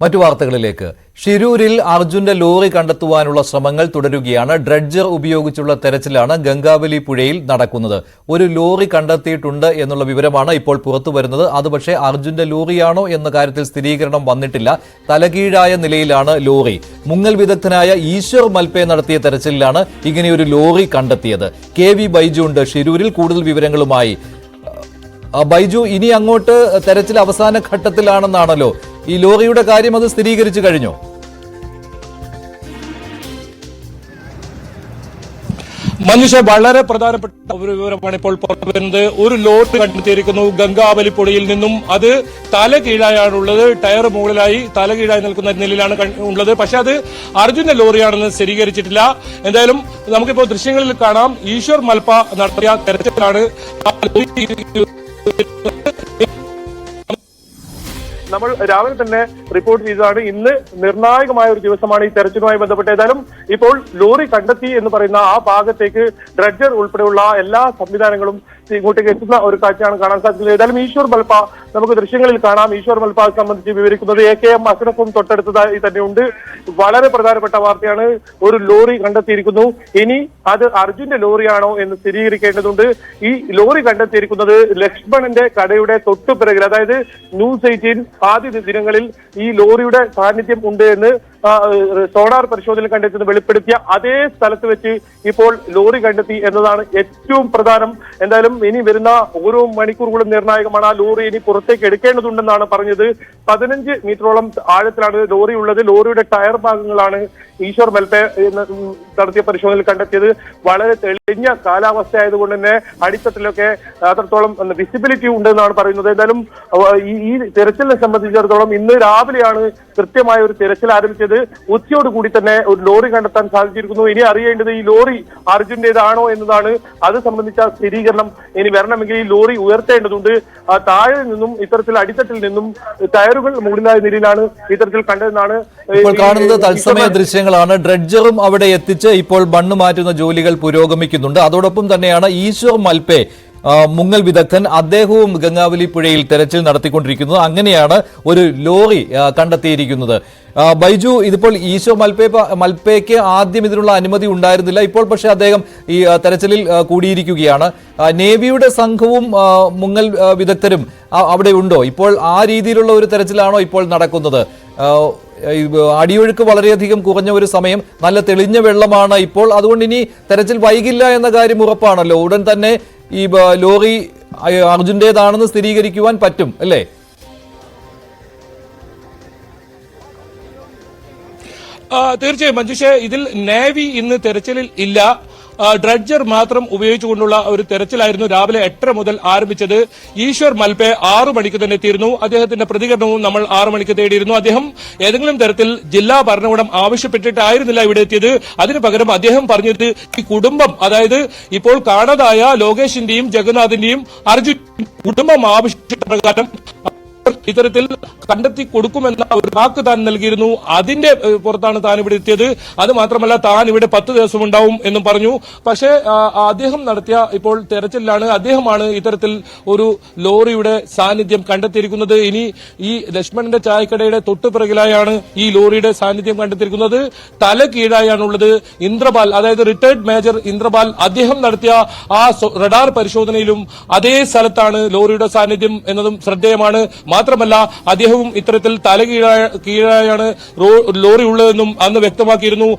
മറ്റു വാർത്തകളിലേക്ക്. ഷിരൂരിൽ അർജുന്റെ ലോറി കണ്ടെത്തുവാനുള്ള ശ്രമങ്ങൾ തുടരുകയാണ്. ഡ്രഡ്ജർ ഉപയോഗിച്ചുള്ള തെരച്ചിലാണ് ഗംഗാവലി പുഴയിൽ നടക്കുന്നത്. ഒരു ലോറി കണ്ടെത്തിയിട്ടുണ്ട് എന്നുള്ള വിവരമാണ് ഇപ്പോൾ പുറത്തുവരുന്നത്. അത് പക്ഷേ അർജുന്റെ ലോറിയാണോ എന്ന കാര്യത്തിൽ സ്ഥിരീകരണം വന്നിട്ടില്ല. തലകീഴായ നിലയിലാണ് ലോറി. മുങ്ങൽ വിദഗ്ധനായ ഈശ്വർ മൽപേ നടത്തിയ തെരച്ചിലാണ് ഇങ്ങനെയൊരു ലോറി കണ്ടെത്തിയത്. KV ബൈജു ഉണ്ട് ഷിരൂരിൽ. കൂടുതൽ വിവരങ്ങളുമായി ബൈജു, ഇനി അങ്ങോട്ട് തെരച്ചിൽ അവസാന ഘട്ടത്തിലാണെന്നാണല്ലോ. ഈ ലോറിയുടെ കാര്യം അത് സ്ഥിരീകരിച്ചു കഴിഞ്ഞോ? മനുഷ്യ വളരെ പ്രധാനപ്പെട്ട ഒരു വിവരമാണ് ഇപ്പോൾ പുറത്തു വരുന്നത്. ഒരു ലോറി കണ്ടെത്തിയിരിക്കുന്നു ഗംഗാവലി പുഴയിൽ നിന്നും. അത് തല കീഴായാണുള്ളത്. ടയർ മുകളിലായി തല കീഴായി നിൽക്കുന്ന നിലയിലാണ് ഉള്ളത്. പക്ഷെ അത് അർജുന്റെ ലോറിയാണെന്ന് സ്ഥിരീകരിച്ചിട്ടില്ല. എന്തായാലും നമുക്കിപ്പോൾ ദൃശ്യങ്ങളിൽ കാണാം. ഈശ്വർ മൽപ നടത്തിയ തെരച്ചിലാണ് നമ്മൾ രാവിലെ തന്നെ റിപ്പോർട്ട് ചെയ്തതാണ്. ഇന്ന് നിർണായകമായ ഒരു ദിവസമാണ് ഈ തെരച്ചിലുമായി ബന്ധപ്പെട്ട്. ഏതായാലും ഇപ്പോൾ ലോറി കണ്ടെത്തി എന്ന് പറയുന്ന ആ ഭാഗത്തേക്ക് ഡ്രഡ്ജർ ഉൾപ്പെടെയുള്ള എല്ലാ സംവിധാനങ്ങളും ഇങ്ങോട്ടേക്ക് എത്തുന്ന ഒരു കാഴ്ചയാണ് കാണാൻ സാധിക്കുന്നത്. ഏതായാലും ഈശ്വർ മൽപ നമുക്ക് ദൃശ്യങ്ങളിൽ കാണാം. ഈശ്വർ മൽപയെ സംബന്ധിച്ച് വിവരിക്കുന്നത് AKM അഷ്റഫും തൊട്ടടുത്തതായി തന്നെയുണ്ട്. വളരെ പ്രധാനപ്പെട്ട വാർത്തയാണ്. ഒരു ലോറി കണ്ടെത്തിയിരിക്കുന്നു. ഇനി അത് അർജുന്റെ ലോറിയാണോ എന്ന് സ്ഥിരീകരിക്കേണ്ടതുണ്ട്. ഈ ലോറി കണ്ടെത്തിയിരിക്കുന്നത് ലക്ഷ്മണന്റെ കടയുടെ തൊട്ടുപിറകിൽ, അതായത് ന്യൂസ് 18 ആദ്യ ദിനങ്ങളിൽ ഈ ലോറിയുടെ സാന്നിധ്യം ഉണ്ട് എന്ന് സോണാർ പരിശോധന കണ്ടെത്തുന്ന വെളിപ്പെടുത്തിയ അതേ സ്ഥലത്ത് വെച്ച് ഇപ്പോൾ ലോറി കണ്ടെത്തി എന്നതാണ് ഏറ്റവും പ്രധാനം. എന്തായാലും ഇനി വരുന്ന ഓരോ മണിക്കൂറുകളും നിർണായകമാണ്. ആ ലോറി ഇനി പുറത്തേക്ക് എടുക്കേണ്ടതുണ്ടെന്നാണ് പറഞ്ഞത്. 15 മീറ്ററോളം ആഴത്തിലാണ് ലോറി ഉള്ളത്. ലോറിയുടെ ടയർ ഭാഗങ്ങളാണ് ഈശ്വർ മൽപേ നടത്തിയ പരിശോധനയിൽ കണ്ടെത്തിയത്. വളരെ തെളിഞ്ഞ കാലാവസ്ഥ ആയതുകൊണ്ട് തന്നെ അടിത്തട്ടിലൊക്കെ അത്രത്തോളം വിസിബിലിറ്റി ഉണ്ടെന്നാണ് പറയുന്നത്. എന്തായാലും ഈ തെരച്ചിലിനെ സംബന്ധിച്ചിടത്തോളം ഇന്ന് രാവിലെയാണ് കൃത്യമായ ഒരു തെരച്ചിൽ ആരംഭിച്ചത്. ഉച്ചയോടുകൂടി തന്നെ ഒരു ലോറി കണ്ടെത്താൻ സാധിച്ചിരിക്കുന്നു. ഇനി അറിയേണ്ടത് ഈ ലോറി അർജുന്റേതാണോ എന്നതാണ്. അത് സംബന്ധിച്ച സ്ഥിരീകരണം ഇനി വരണമെങ്കിൽ ഈ ലോറി ഉയർത്തേണ്ടതുണ്ട്. താഴെ നിന്നും ഇത്തരത്തിൽ അടിത്തട്ടിൽ നിന്നും ടയറുകൾ മുകളിലായ നിലയിലാണ് ഇത്തരത്തിൽ കണ്ടതെന്നാണ് ഇപ്പോൾ കാണുന്നത്. തത്സമയ ദൃശ്യങ്ങളാണ്. ഡ്രഡ്ജറും അവിടെ എത്തിച്ച് ഇപ്പോൾ മണ്ണ് മാറ്റുന്ന ജോലികൾ പുരോഗമിക്കുന്നുണ്ട്. അതോടൊപ്പം തന്നെയാണ് ഈശ്വർ മൽപേ മുങ്ങൽ വിദഗ്ധൻ, അദ്ദേഹവും ഗംഗാവലി പുഴയിൽ തെരച്ചിൽ നടത്തിക്കൊണ്ടിരിക്കുന്നത്. അങ്ങനെയാണ് ഒരു ലോറി കണ്ടെത്തിയിരിക്കുന്നത്. ബൈജു, ഇതിപ്പോൾ ഈശ്വർ മൽപേക്ക് ആദ്യം ഇതിനുള്ള അനുമതി ഉണ്ടായിരുന്നില്ല. ഇപ്പോൾ പക്ഷേ അദ്ദേഹം ഈ തെരച്ചിലിൽ കൂടിയിരിക്കുകയാണ്. നേവിയുടെ സംഘവും മുങ്ങൽ വിദഗ്ധരും അവിടെ ഉണ്ടോ? ഇപ്പോൾ ആ രീതിയിലുള്ള ഒരു തെരച്ചിലാണോ ഇപ്പോൾ നടക്കുന്നത്? അടിയൊഴുക്ക് വളരെയധികം കുറഞ്ഞ ഒരു സമയം, നല്ല തെളിഞ്ഞ വെള്ളമാണ് ഇപ്പോൾ. അതുകൊണ്ട് ഇനി തെരച്ചിൽ വൈകില്ല എന്ന കാര്യം ഉറപ്പാണല്ലോ. ഉടൻ തന്നെ ഈ ലോറി അർജുന്റേതാണെന്ന് സ്ഥിരീകരിക്കുവാൻ പറ്റും അല്ലേ? തീർച്ചയായും മഞ്ജുഷ, ഇതിൽ നേവി ഇന്ന് തെരച്ചിലിൽ ഇല്ല. ഡ്രഡ്ജർ മാത്രം ഉപയോഗിച്ചുകൊണ്ടുള്ള ഒരു തെരച്ചിലായിരുന്നു രാവിലെ 8:30 മുതൽ ആരംഭിച്ചത്. ഈശ്വർ മൽപേ 6 മണിക്ക് തന്നെ എത്തിയിരുന്നു. അദ്ദേഹത്തിന്റെ പ്രതികരണവും നമ്മൾ 6 മണിക്ക് തേടിയിരുന്നു. അദ്ദേഹം ഏതെങ്കിലും തരത്തിൽ ജില്ലാ ഭരണകൂടം ആവശ്യപ്പെട്ടിട്ടായിരുന്നില്ല ഇവിടെ എത്തിയത്. അതിനു പകരം അദ്ദേഹം പറഞ്ഞത് ഈ കുടുംബം, അതായത് ഇപ്പോൾ കാണാതായ ലോകേഷിന്റെയും ജഗന്നാഥിന്റെയും അർജുൻ കുടുംബം ആവശ്യപ്പെട്ട പ്രകാരം ഇത്തരത്തിൽ കണ്ടെത്തി കൊടുക്കുമെന്ന ഒരു വാക്ക് താൻ നൽകിയിരുന്നു. അതിന്റെ പുറത്താണ് താൻ ഇവിടെ എത്തിയത്. അത് മാത്രമല്ല, താൻ ഇവിടെ 10 ദിവസം ഉണ്ടാവും എന്നും പറഞ്ഞു. പക്ഷേ അദ്ദേഹം നടത്തിയ ഇപ്പോൾ തെരച്ചിലാണ്. അദ്ദേഹമാണ് ഇത്തരത്തിൽ ഒരു ലോറിയുടെ സാന്നിധ്യം കണ്ടെത്തിയിരിക്കുന്നത്. ഇനി ഈ ലക്ഷ്മണന്റെ ചായക്കടയുടെ തൊട്ടുപിറകിലായാണ് ഈ ലോറിയുടെ സാന്നിധ്യം കണ്ടെത്തിയിരിക്കുന്നത്. തല കീഴായാണുള്ളത്. ഇന്ദ്രപാൽ, അതായത് റിട്ടയർഡ് മേജർ ഇന്ദ്രപാൽ, അദ്ദേഹം നടത്തിയ ആ റഡാർ പരിശോധനയിലും അതേ സ്ഥലത്താണ് ലോറിയുടെ സാന്നിധ്യം എന്നതും ശ്രദ്ധേയമാണ്. മാത്രമല്ല, അദ്ദേഹവും ഇത്തരത്തിൽ തല കീഴായാണ് ലോറി ഉള്ളതെന്നും അന്ന് വ്യക്തമാക്കിയിരുന്നു.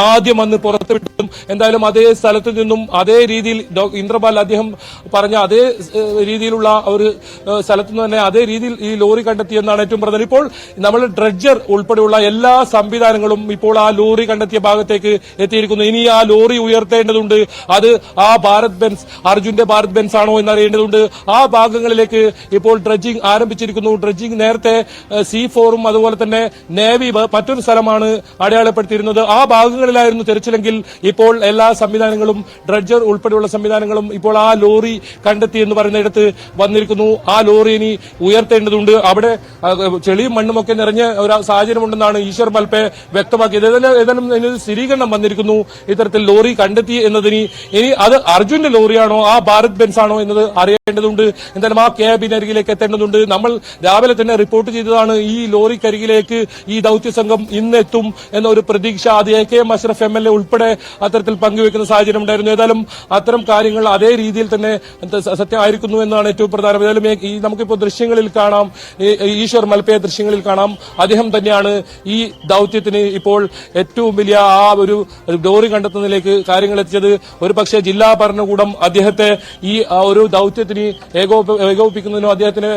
ആദ്യം അന്ന് പുറത്തുവിട്ടും എന്തായാലും അതേ സ്ഥലത്ത് നിന്നും അതേ രീതിയിൽ ഇന്ദ്രപാൽ അദ്ദേഹം പറഞ്ഞ അതേ രീതിയിലുള്ള ഒരു സ്ഥലത്തു നിന്ന് തന്നെ അതേ രീതിയിൽ ഈ ലോറി കണ്ടെത്തിയെന്നാണ് ഏറ്റവും പ്രധാനം. ഇപ്പോൾ നമ്മൾ ഡ്രഡ്ജർ ഉൾപ്പെടെയുള്ള എല്ലാ സംവിധാനങ്ങളും ഇപ്പോൾ ആ ലോറി കണ്ടെത്തിയ ഭാഗത്തേക്ക് എത്തിയിരിക്കുന്നു. ഇനി ആ ലോറി ഉയർത്തേണ്ടതുണ്ട്. അത് ആ ഭാരത് ബെൻസ്, അർജുന്റെ ഭാരത് ബെൻസ് ആണോ എന്നറിയേണ്ടതുണ്ട്. ആ ഭാഗങ്ങളിലേക്ക് ഇപ്പോൾ ഡ്രഡ്ജിംഗ് ആരംഭിച്ചിരിക്കുന്നു. ഡ്രഡ്ജിംഗ് നേരത്തെ C4ഉം അതുപോലെ തന്നെ നേവി മറ്റൊരു സ്ഥലമാണ് അടയാളപ്പെടുത്തി അടയാളപ്പെടുത്തിയിരുന്നത്. ആ ഭാഗങ്ങളിലായിരുന്നു തെരച്ചിലെങ്കിൽ ഇപ്പോൾ എല്ലാ സംവിധാനങ്ങളും ഡ്രഡ്ജർ ഉൾപ്പെടെയുള്ള സംവിധാനങ്ങളും ഇപ്പോൾ ആ ലോറി കണ്ടെത്തി എന്ന് പറയുന്നിടത്ത് വന്നിരിക്കുന്നു. ആ ലോറി ഇനി ഉയർത്തേണ്ടതുണ്ട്. അവിടെ ചെളിയും മണ്ണും ഒക്കെ നിറഞ്ഞ ഒരു സാഹചര്യമുണ്ടെന്നാണ് ഈശ്വർ മൽപെ വ്യക്തമാക്കിയത്. ഏതായാലും സ്ഥിരീകരണം വന്നിരിക്കുന്നു ഇത്തരത്തിൽ ലോറി കണ്ടെത്തി എന്നതിന്. ഇനി അത് അർജുന്റെ ലോറിയാണോ ആ ഭാരത് ബെൻസ് ആണോ എന്നത് അറിയേണ്ടതുണ്ട്. എന്തായാലും ആ ക്യാബിനരികിലേക്ക് എത്തേണ്ടതുണ്ട്. നമ്മൾ രാവിലെ തന്നെ റിപ്പോർട്ട് ചെയ്തതാണ് ഈ ലോറിക്കരികിലേക്ക് ഈ ദൌത്യ സംഘം ഇന്നെത്തും എന്നൊരു പ്രതീക്ഷ. അത് AKM അഷ്റഫ് MLA ഉൾപ്പെടെ അത്തരത്തിൽ പങ്കുവെക്കുന്ന സാഹചര്യം ഉണ്ടായിരുന്നു. ഏതായാലും അത്തരം കാര്യങ്ങൾ അതേ രീതിയിൽ തന്നെ സത്യമായിരിക്കുന്നു എന്നാണ് ഏറ്റവും പ്രധാനം. ഏതായാലും നമുക്കിപ്പോൾ ദൃശ്യങ്ങളിൽ കാണാം, ഈശ്വർ മൽപയെ ദൃശ്യങ്ങളിൽ കാണാം. അദ്ദേഹം തന്നെയാണ് ഈ ദൌത്യത്തിന് ഇപ്പോൾ ഏറ്റവും വലിയ ആ ഒരു ലോറി കണ്ടെത്തുന്നതിലേക്ക് കാര്യങ്ങൾ എത്തിച്ചത്. ഒരു പക്ഷേ ജില്ലാ ഭരണകൂടം അദ്ദേഹത്തെ ഈ ഒരു ദൌത്യത്തിന് ഏകോപിപ്പിക്കുന്നതിനോ അദ്ദേഹത്തിന്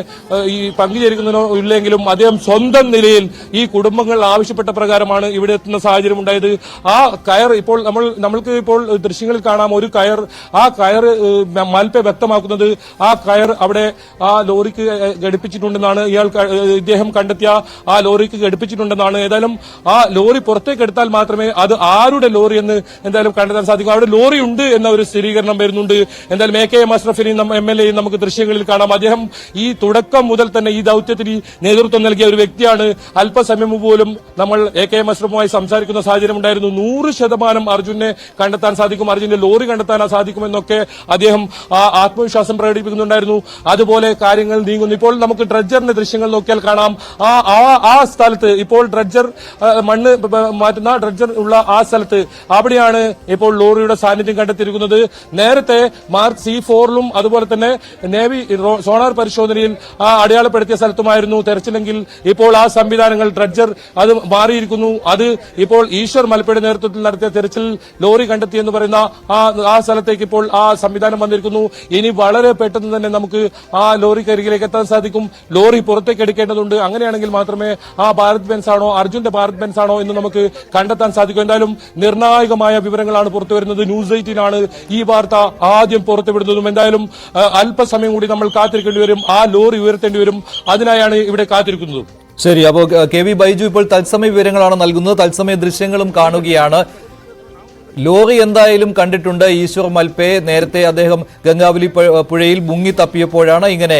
ഈ പങ്കുചേരിക്കുന്നതിനോ ഇല്ലെങ്കിലും അദ്ദേഹം സ്വന്തം നിലയിൽ ഈ കുടുംബങ്ങൾ ആവശ്യപ്പെട്ട പ്രകാരമാണ് ഇവിടെ എത്തുന്ന സാഹചര്യം ഉണ്ടായത്. ആ കയർ ഇപ്പോൾ നമ്മൾക്ക് ഇപ്പോൾ ദൃശ്യങ്ങളിൽ കാണാം. ഒരു കയർ, ആ കയർ മൽപെ വ്യക്തമാക്കുന്നത് ആ കയർ അവിടെ ആ ലോറിക്ക് ഘടിപ്പിച്ചിട്ടുണ്ടെന്നാണ്. ഇദ്ദേഹം കണ്ടെത്തിയ ആ ലോറിക്ക് ഘടിപ്പിച്ചിട്ടുണ്ടെന്നാണ്. ഏതായാലും ആ ലോറി പുറത്തേക്ക് എടുത്താൽ മാത്രമേ അത് ആരുടെ ലോറി എന്ന് എന്തായാലും കണ്ടെത്താൻ സാധിക്കും. അവിടെ ലോറി ഉണ്ട് എന്ന ഒരു സ്ഥിരീകരണം വരുന്നുണ്ട്. എന്തായാലും AKM അഷ്റഫിനെയും MLA നമുക്ക് ദൃശ്യങ്ങളിൽ കാണാം. അദ്ദേഹം ഈ തുടക്കം മുതൽ തന്നെ ഈ ദൌത്യത്തിന് നേതൃത്വം നൽകിയ ഒരു വ്യക്തിയാണ്. അല്പസമയം പോലും നമ്മൾ AKM അഷ്റഫുമായി സംസാരിക്കുന്ന സാഹചര്യം ഉണ്ടായിരുന്നു. 100% അർജുനെ കണ്ടെത്താൻ സാധിക്കും, അർജുന്റെ ലോറി കണ്ടെത്താൻ സാധിക്കുമെന്നൊക്കെ അദ്ദേഹം ആത്മവിശ്വാസം പ്രകടിപ്പിക്കുന്നുണ്ടായിരുന്നു. അതുപോലെ കാര്യങ്ങൾ നീങ്ങുന്നു. ഇപ്പോൾ നമുക്ക് ഡ്രഡ്ജറിന്റെ ദൃശ്യങ്ങൾ നോക്കിയാൽ കാണാം. ആ സ്ഥലത്ത് ഇപ്പോൾ ഡ്രഡ്ജർ മണ്ണ് മാറ്റുന്ന ഡ്രഡ്ജർ ഉള്ള ആ സ്ഥലത്ത് അവിടെയാണ് ഇപ്പോൾ ലോറിയുടെ സാന്നിധ്യം കണ്ടെത്തിയിരിക്കുന്നത്. നേരത്തെ മാർക്ക് C4ലും അതുപോലെ തന്നെ നേവി സോണാർ പരിശോധനയിൽ അടയാളപ്പെടുത്തിയ സ്ഥലത്തുമായിരുന്നു തെരച്ചിലെങ്കിൽ ഇപ്പോൾ ആ സംവിധാനങ്ങൾ ഡ്രഡ്ജർ അത് മാറിയിരിക്കുന്നു. അത് ഇപ്പോൾ ഈശ്വർ മൽപയുടെ നേതൃത്വത്തിൽ നടത്തിയ തെരച്ചിൽ ലോറി കണ്ടെത്തി എന്ന് പറയുന്ന ആ സ്ഥലത്തേക്ക് ഇപ്പോൾ ആ സംവിധാനം വന്നിരിക്കുന്നു. ഇനി വളരെ പെട്ടെന്ന് തന്നെ നമുക്ക് ആ ലോറിക്കരികിലേക്ക് എത്താൻ സാധിക്കും. ലോറി പുറത്തേക്ക് എടുക്കേണ്ടതുണ്ട്. അങ്ങനെയാണെങ്കിൽ മാത്രമേ ആ ഭാരത് ബെൻസ് ആണോ അർജുന്റെ ഭാരത് ബെൻസ് ആണോ എന്ന് നമുക്ക് കണ്ടെത്താൻ സാധിക്കും. എന്തായാലും നിർണായകമായ വിവരങ്ങളാണ് പുറത്തുവരുന്നത്. ന്യൂസ് 18 ഈ വാർത്ത ആദ്യം പുറത്തുവിടുന്നതും. എന്തായാലും അല്പസമയം കൂടി നമ്മൾ കാത്തിരിക്കേണ്ടി വരും. ആ ലോറി ഉയർത്തേണ്ടി വരും. അതിനായാണ് ഇവിടെ കാത്തിരിക്കുന്നത്. ശരി, അപ്പോൾ KV ബൈജു ഇപ്പോൾ തത്സമയ വിവരങ്ങളാണ് നൽകുന്നത്. തത്സമയ ദൃശ്യങ്ങളും കാണുകയാണ്. ലോറി എന്തായാലും കണ്ടിട്ടുണ്ട്. ഈശ്വർ മൽപെ നേരത്തെ അദ്ദേഹം ഗംഗാവലി പുഴയിൽ മുങ്ങി തപ്പിയപ്പോഴാണ് ഇങ്ങനെ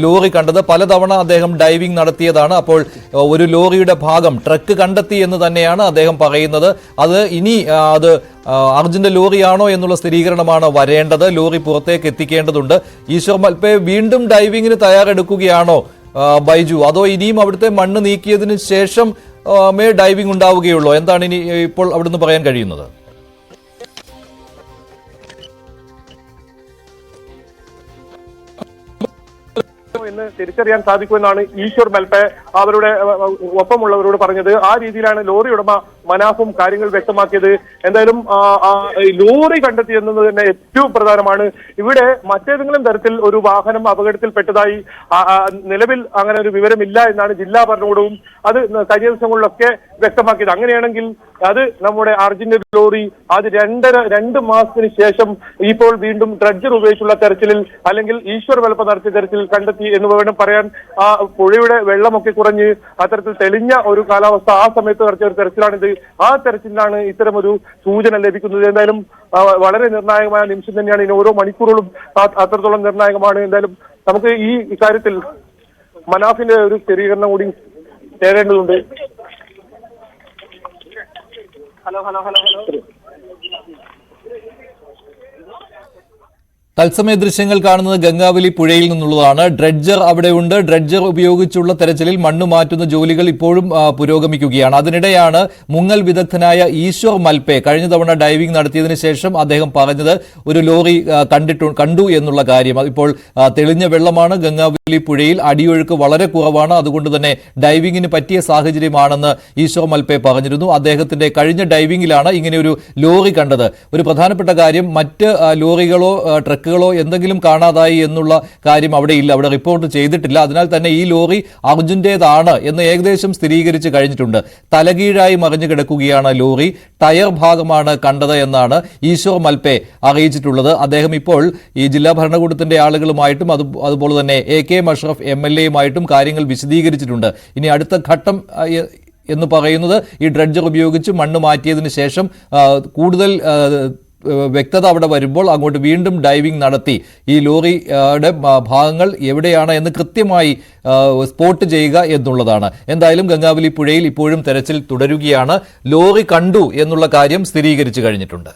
ലോറി കണ്ടത്. പലതവണ അദ്ദേഹം ഡൈവിംഗ് നടത്തിയതാണ്. അപ്പോൾ ഒരു ലോറിയുടെ ഭാഗം ട്രക്ക് കണ്ടെത്തി എന്ന് തന്നെയാണ് അദ്ദേഹം പറയുന്നത്. അത് ഇനി അത് അർജുന്റെ ലോറിയാണോ എന്നുള്ള സ്ഥിരീകരണമാണ് വരേണ്ടത്. ലോറി പുറത്തേക്ക് എത്തിക്കേണ്ടതുണ്ട്. ഈശ്വർ മൽപെ വീണ്ടും ഡൈവിങ്ങിന് തയ്യാറെടുക്കുകയാണോ ബൈജു, അതോ ഇനിയും അവിടുത്തെ മണ്ണ് നീക്കിയതിന് ശേഷം ഡൈവിംഗ് ഉണ്ടാവുകയുള്ളൂ? എന്താണ് ഇനി ഇപ്പോൾ അവിടുന്ന് പറയാൻ കഴിയുന്നത്? എന്ന് തിരിച്ചറിയാൻ സാധിക്കുമെന്നാണ് ഈശ്വർ മൽപെ അവരുടെ ഒപ്പമുള്ളവരോട് പറഞ്ഞത്. ആ രീതിയിലാണ് ലോറി ഉടമ മനാഫും കാര്യങ്ങൾ വ്യക്തമാക്കിയത്. എന്തായാലും ലോറി കണ്ടെത്തിയെന്നത് തന്നെ ഏറ്റവും പ്രധാനമാണ്. ഇവിടെ മറ്റേതെങ്കിലും തരത്തിൽ ഒരു വാഹനം അപകടത്തിൽപ്പെട്ടതായി നിലവിൽ അങ്ങനെ ഒരു വിവരമില്ല എന്നാണ് ജില്ലാ ഭരണകൂടവും അത് കഴിഞ്ഞ ദിവസങ്ങളിലൊക്കെ വ്യക്തമാക്കിയത്. അങ്ങനെയാണെങ്കിൽ അത് നമ്മുടെ അർജുന്റെ ലോറി അത് 2 മാസത്തിന് ശേഷം ഇപ്പോൾ വീണ്ടും ഡ്രഡ്ജർ ഉപയോഗിച്ചുള്ള തെരച്ചിലിൽ അല്ലെങ്കിൽ ഈശ്വർ മൽപ നടത്തിയ തെരച്ചിലിൽ കണ്ടെത്തി എന്ന് വേണം പറയാൻ. ആ പുഴയുടെ വെള്ളമൊക്കെ കുറഞ്ഞ് അത്തരത്തിൽ തെളിഞ്ഞ ഒരു കാലാവസ്ഥ ആ സമയത്ത് നടത്തിയ ഒരു തെരച്ചിലാണിത്. ആ തെരച്ചിലാണ് ഇത്തരമൊരു സൂചന ലഭിക്കുന്നത്. എന്തായാലും വളരെ നിർണായകമായ നിമിഷം തന്നെയാണ്. ഇനി ഓരോ മണിക്കൂറുകളും അത്രത്തോളം നിർണായകമാണ്. എന്തായാലും നമുക്ക് ഈ കാര്യത്തിൽ മനാഫിന്റെ ഒരു സ്ഥിരീകരണം കൂടി തേടേണ്ടതുണ്ട്. തത്സമയ ദൃശ്യങ്ങൾ കാണുന്നത് ഗംഗാവലി പുഴയിൽ നിന്നുള്ളതാണ്. ഡ്രഡ്ജർ അവിടെയുണ്ട്. ഡ്രഡ്ജർ ഉപയോഗിച്ചുള്ള തെരച്ചിലിൽ മണ്ണ് മാറ്റുന്ന ജോലികൾ ഇപ്പോഴും പുരോഗമിക്കുകയാണ്. അതിനിടെയാണ് മുങ്ങൽ വിദഗ്ധനായ ഈശ്വർ മൽപെ കഴിഞ്ഞ തവണ ഡൈവിംഗ് നടത്തിയതിനു ശേഷം അദ്ദേഹം പറഞ്ഞത് ഒരു ലോറി കണ്ടു എന്നുള്ള കാര്യം. ഇപ്പോൾ തെളിഞ്ഞ വെള്ളമാണ് ഗംഗാവലി പുഴയിൽ, അടിയൊഴുക്ക് വളരെ കുറവാണ്. അതുകൊണ്ട് തന്നെ ഡൈവിംഗിന് പറ്റിയ സാഹചര്യമാണെന്ന് ഈശ്വർ മൽപെ പറഞ്ഞിരുന്നു. അദ്ദേഹത്തിന്റെ കഴിഞ്ഞ ഡൈവിംഗിലാണ് ഇങ്ങനെയൊരു ലോറി കണ്ടത്. ഒരു പ്രധാനപ്പെട്ട കാര്യം, മറ്റ് ലോറികളോ ട്രക്കുകളോ എന്തെങ്കിലും കാണാതായി എന്നുള്ള കാര്യം അവിടെ ഇല്ല, അവിടെ റിപ്പോർട്ട് ചെയ്തിട്ടില്ല. അതിനാൽ തന്നെ ഈ ലോറി അർജുന്റേതാണ് എന്ന് ഏകദേശം സ്ഥിരീകരിച്ച് കഴിഞ്ഞിട്ടുണ്ട്. തലകീഴായി മറിഞ്ഞു കിടക്കുകയാണ് ലോറി. ടയർ ഭാഗമാണ് കണ്ടത് എന്നാണ് ഈശ്വർ മൽപെ അറിയിച്ചിട്ടുള്ളത്. അദ്ദേഹം ഇപ്പോൾ ഈ ജില്ലാ ഭരണകൂടത്തിന്റെ ആളുകളുമായിട്ടും അതുപോലെ തന്നെ AKM അഷ്റഫ് MLA യുമായിട്ടും കാര്യങ്ങൾ വിശദീകരിച്ചിട്ടുണ്ട്. ഇനി അടുത്ത ഘട്ടം എന്ന് പറയുന്നത് ഈ ഡ്രഡ്ജർ ഉപയോഗിച്ച് മണ്ണ് മാറ്റിയതിനു ശേഷം കൂടുതൽ വ്യക്തത അവിടെ വരുമ്പോൾ അങ്ങോട്ട് വീണ്ടും ഡൈവിംഗ് നടത്തി ഈ ലോറിയുടെ ഭാഗങ്ങൾ എവിടെയാണ് എന്ന് കൃത്യമായി സ്പോട്ട് ചെയ്യുക എന്നുള്ളതാണ്. എന്തായാലും ഗംഗാവലി പുഴയിൽ ഇപ്പോഴും തെരച്ചിൽ തുടരുകയാണ്. ലോറി കണ്ടു എന്നുള്ള കാര്യം സ്ഥിരീകരിച്ചു കഴിഞ്ഞിട്ടുണ്ട്.